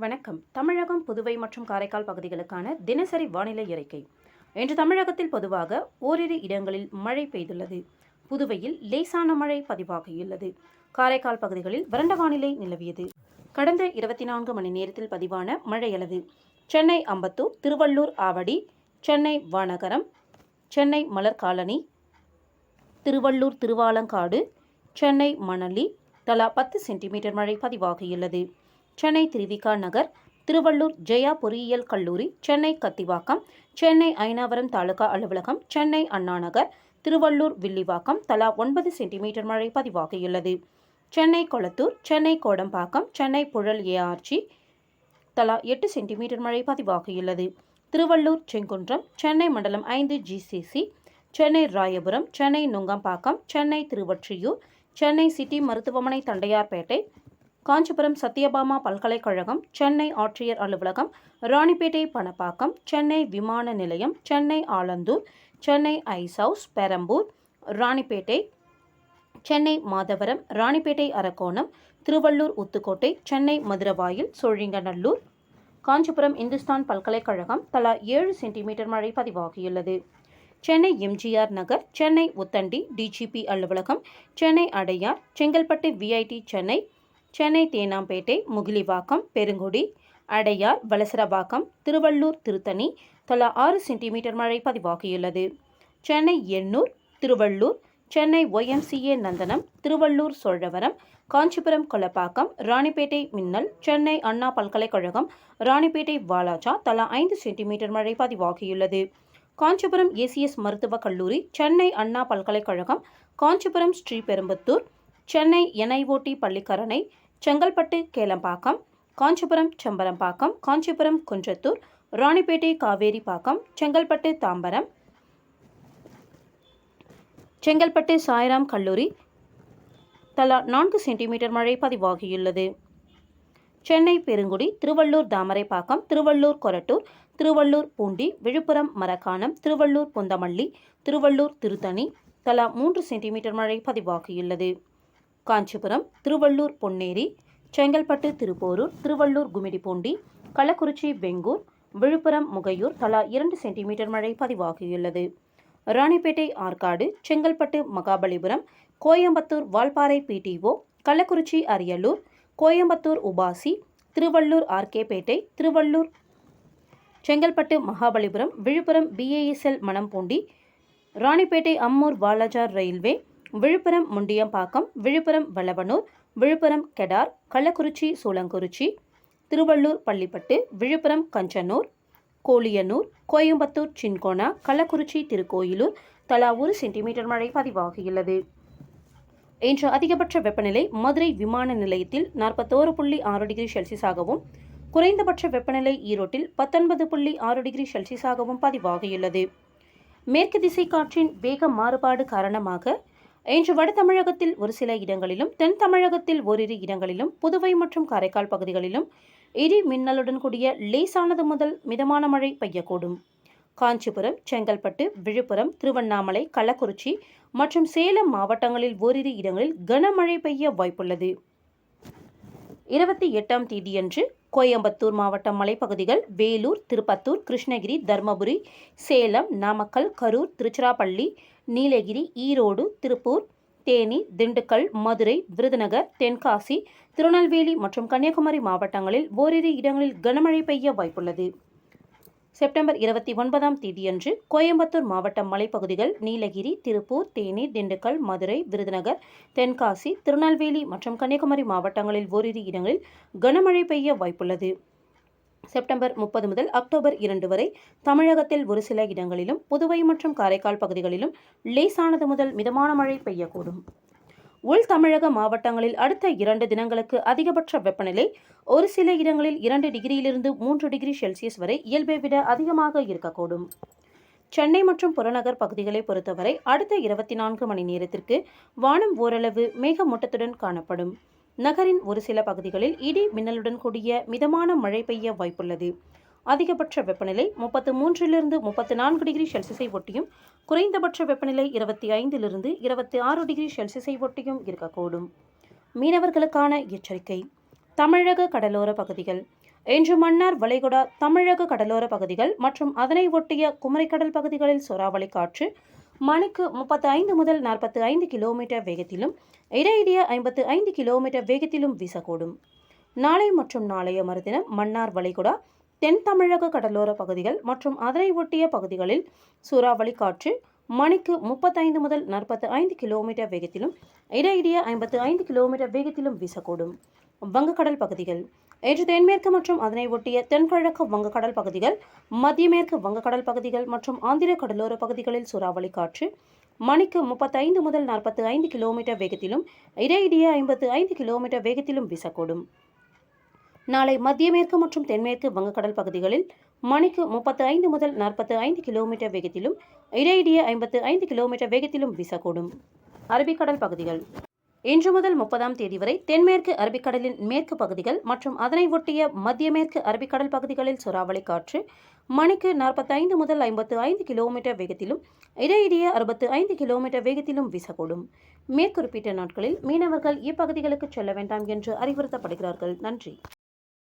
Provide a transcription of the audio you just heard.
வணக்கம். தமிழகம், புதுவை மற்றும் காரைக்கால் பகுதிகளுக்கான தினசரி வானிலை அறிக்கை. இன்று தமிழகத்தில் பொதுவாக ஓரிரு இடங்களில் மழை பெய்துள்ளது. புதுவையில் லேசான மழை பதிவாகியுள்ளது. காரைக்கால் பகுதிகளில் வறண்ட வானிலை நிலவியது. கடந்த 24 மணி நேரத்தில் பதிவான மழையளவு: சென்னை அம்பத்தூர், திருவள்ளூர் ஆவடி, சென்னை வானகரம், சென்னை மலர் காலனி, திருவள்ளூர் திருவாலங்காடு, சென்னை மணலி தலா 10 சென்டிமீட்டர் மழை பதிவாகியுள்ளது. சென்னை திருவிக நகர், திருவள்ளூர் ஜெயா பொறியியல் கல்லூரி, சென்னை கத்திவாக்கம், சென்னை அயனாவரம் தாலுகா அலுவலகம், சென்னை அண்ணா நகர், திருவள்ளூர் வில்லிவாக்கம் தலா 9 சென்டிமீட்டர் மழை பதிவாகியுள்ளது. சென்னை கொளத்தூர், சென்னை கோடம்பாக்கம், சென்னை புழல் ஏஆர்ஜி தலா 8 சென்டிமீட்டர் மழை பதிவாகியுள்ளது. திருவள்ளூர் செங்குன்றம், சென்னை மண்டலம் 5 ஜிசிசி, சென்னை ராயபுரம், சென்னை நுங்கம்பாக்கம், சென்னை திருவொற்றியூர், சென்னை சிட்டி மருத்துவமனை தண்டையார்பேட்டை, காஞ்சிபுரம் சத்யபாமா பல்கலைக்கழகம், சென்னை ஆட்சியர் அலுவலகம், ராணிப்பேட்டை பணப்பாக்கம், சென்னை விமான நிலையம், சென்னை ஆலந்தூர், சென்னை ஐஸ் ஹவுஸ், பெரம்பூர், ராணிப்பேட்டை, சென்னை மாதவரம், ராணிப்பேட்டை அரக்கோணம், திருவள்ளூர் ஊத்துக்கோட்டை, சென்னை மதுரவாயில், சோழிங்கநல்லூர், காஞ்சிபுரம் இந்துஸ்தான் பல்கலைக்கழகம் தலா 7 சென்டிமீட்டர் மழை பதிவாகியுள்ளது. சென்னை எம்ஜிஆர் நகர், சென்னை உத்தண்டி டிஜிபி அலுவலகம், சென்னை அடையார், செங்கல்பட்டு விஐடி சென்னை, சென்னை தேனாம்பேட்டை, முகிலிவாக்கம், பெருங்குடி, அடையார், வலசரவாக்கம், திருவள்ளூர் திருத்தணி தலா 6 சென்டிமீட்டர் மழை பதிவாகியுள்ளது. சென்னை எண்ணூர், திருவள்ளூர், சென்னை ஒய்எம்சிஏ நந்தனம், திருவள்ளூர் சோழவரம், காஞ்சிபுரம் கொலப்பாக்கம், ராணிப்பேட்டை மின்னல், சென்னை அண்ணா பல்கலைக்கழகம், ராணிப்பேட்டை வாலாஜா தலா 5 சென்டிமீட்டர் மழை பதிவாகியுள்ளது. காஞ்சிபுரம் ஏசிஎஸ் மருத்துவக் கல்லூரி, சென்னை அண்ணா பல்கலைக்கழகம், காஞ்சிபுரம் ஸ்ரீபெரும்புத்தூர், சென்னை என்ஐஓடி பள்ளிக்கரணை, செங்கல்பட்டு கேளம்பாக்கம், காஞ்சிபுரம் செம்பரம்பாக்கம், காஞ்சிபுரம் குன்றத்தூர், ராணிப்பேட்டை காவேரிப்பாக்கம், செங்கல்பட்டு தாம்பரம், செங்கல்பட்டு சாய்ராம் கல்லூரி தலா 4 சென்டிமீட்டர் மழை பதிவாகியுள்ளது. சென்னை பெருங்குடி, திருவள்ளூர் தாமரைப்பாக்கம், திருவள்ளூர் கொரட்டூர், திருவள்ளூர் பூண்டி, விழுப்புரம் மரக்காணம், திருவள்ளூர் பொந்தமல்லி, திருவள்ளூர் திருத்தணி தலா 3 சென்டிமீட்டர் மழை பதிவாகியுள்ளது. காஞ்சிபுரம், திருவள்ளூர் பொன்னேரி, செங்கல்பட்டு திருப்போரூர், திருவள்ளூர் கும்மிடிப்பூண்டி, கள்ளக்குறிச்சி வெங்கூர், விழுப்புரம் முகையூர் தலா 2 சென்டிமீட்டர் மழை பதிவாகியுள்ளது. Ranipet Arcot, Chengalpattu Mahabalipuram, Coimbatore Valparai PTO, Kallakurichi Ariyalur, Coimbatore UPASI, Tiruvallur RK Pet, Tiruvallur, Chengalpattu Mahabalipuram, Villupuram BASL Manampoondi, Ranipet Ammur Walajah railway, Villupuram Mundiyampakkam, Villupuram Valavanur, Villupuram Kedar, Kallakurichi Soolankurichi, Tiruvallur Pallipattu, Villupuram Kanjanur, Koliyanur, Coimbatore Cinchona, Kallakurichi Tirukoilur தலா 1 சென்டிமீட்டர் மழை பதிவாகியுள்ளது. இன்று அதிகபட்ச வெப்பநிலை மதுரை விமான நிலையத்தில் 41.6 டிகிரி செல்சியஸாகவும், குறைந்தபட்ச வெப்பநிலை ஈரோட்டில் 19.6 டிகிரி செல்சியஸாகவும் பதிவாகியுள்ளது. மேற்கு திசை காற்றின் வேக மாறுபாடு காரணமாக இன்று வட தமிழகத்தில் ஒரு சில இடங்களிலும், தென் தமிழகத்தில் ஓரிரு இடங்களிலும், புதுவை மற்றும் காரைக்கால் பகுதிகளிலும் இடி மின்னலுடன் கூடிய லேசானது முதல் மிதமான மழை பெய்யக்கூடும். காஞ்சிபுரம், செங்கல்பட்டு, விழுப்புரம், திருவண்ணாமலை, கள்ளக்குறிச்சி மற்றும் சேலம் மாவட்டங்களில் ஓரிரு இடங்களில் கனமழை பெய்ய வாய்ப்புள்ளது. 28ஆம் தேதியன்று கோயம்புத்தூர் மாவட்ட மலைப்பகுதிகள், வேலூர், திருப்பத்தூர், கிருஷ்ணகிரி, தர்மபுரி, சேலம், நாமக்கல், கரூர், திருச்சிராப்பள்ளி, நீலகிரி, ஈரோடு, திருப்பூர், தேனி, திண்டுக்கல், மதுரை, விருதுநகர், தென்காசி, திருநெல்வேலி மற்றும் கன்னியாகுமரி மாவட்டங்களில் ஓரிரு இடங்களில் கனமழை பெய்ய வாய்ப்புள்ளது. செப்டம்பர் 29ஆம் தேதியன்று கோயம்புத்தூர் மாவட்ட மலைப்பகுதிகள், நீலகிரி, திருப்பூர், தேனி, திண்டுக்கல், மதுரை, விருதுநகர், தென்காசி, திருநெல்வேலி மற்றும் கன்னியாகுமரி மாவட்டங்களில் ஓரிரு இடங்களில் கனமழை பெய்ய வாய்ப்புள்ளது. செப்டம்பர் 30 முதல் அக்டோபர் 2 வரை தமிழகத்தில் ஒரு சில இடங்களிலும், புதுவை மற்றும் காரைக்கால் பகுதிகளிலும் லேசானது முதல் மிதமான மழை பெய்யக்கூடும். உள் தமிழக மாவட்டங்களில் அடுத்த 2 தினங்களுக்கு அதிகபட்ச வெப்பநிலை ஒரு சில இடங்களில் 2 டிகிரியிலிருந்து 3 டிகிரி செல்சியஸ் வரை இயல்பை விட அதிகமாக இருக்கக்கூடும். சென்னை மற்றும் புறநகர் பகுதிகளை பொறுத்தவரை அடுத்த 24 மணி நேரத்திற்கு வானம் ஓரளவு மேகமூட்டத்துடன் காணப்படும். நகரின் ஒரு சில பகுதிகளில் இடி மின்னலுடன் கூடிய மிதமான மழை பெய்ய வாய்ப்புள்ளது. அதிகபட்ச வெப்பநிலை 33 34 டிகிரி செல்சியஸை ஒட்டியும், குறைந்தபட்ச வெப்பநிலை 25 26 டிகிரி செல்சியஸை ஒட்டியும் இருக்கக்கூடும். மீனவர்களுக்கான எச்சரிக்கை: தமிழக கடலோர பகுதிகள். இன்று மன்னார் வளைகுடா தமிழக கடலோர பகுதிகள் மற்றும் அதனை ஒட்டிய குமரிக்கடல் பகுதிகளில் சூறாவளி காற்று மணிக்கு 35 முதல் 45 கிலோமீட்டர் வேகத்திலும் இடையிடையே 55 கிலோமீட்டர் வேகத்திலும் வீசக்கூடும். நாளை மற்றும் நாளைய மறுதினம் மன்னார் வளைகுடா தென் தமிழக கடலோர பகுதிகள் மற்றும் அதனை ஒட்டிய பகுதிகளில் சூறாவளி காற்று மணிக்கு 35 முதல் 45 கிலோமீட்டர் வேகத்திலும் இடையிடையே 55 கிலோமீட்டர் வேகத்திலும் வீசக்கூடும். வங்கக்கடல் பகுதிகள். இன்று தென்மேற்கு மற்றும் அதனை ஒட்டிய தென்கிழக்கு வங்கக்கடல் பகுதிகள், மத்திய மேற்கு வங்கக்கடல் பகுதிகள் மற்றும் ஆந்திர கடலோர பகுதிகளில் சூறாவளி காற்று மணிக்கு 35 முதல் 45 கிலோமீட்டர் வேகத்திலும் இடையிடையே 55 கிலோமீட்டர் வேகத்திலும் வீசக்கூடும். நாளை மத்திய மேற்கு மற்றும் தென்மேற்கு வங்கக்கடல் பகுதிகளில் மணிக்கு 35 முதல் 45 கிலோமீட்டர் வேகத்திலும் இடையிடையே 55 கிலோமீட்டர் வேகத்திலும் வீசக்கூடும். அரபிக்கடல் பகுதிகள். இன்று முதல் 30ஆம் தேதி வரை தென்மேற்கு அரபிக்கடலின் மேற்கு பகுதிகள் மற்றும் அதனை ஒட்டிய மத்திய மேற்கு அரபிக்கடல் பகுதிகளில் சூறாவளி காற்று மணிக்கு 45 முதல் 55 கிலோமீட்டர் வேகத்திலும் இடையிடையே 65 கிலோமீட்டர் வேகத்திலும் வீசக்கூடும். மேற்குறிப்பிட்ட நாட்களில் மீனவர்கள் இப்பகுதிகளுக்கு செல்ல வேண்டாம் என்று அறிவுறுத்தப்படுகிறார்கள். நன்றி.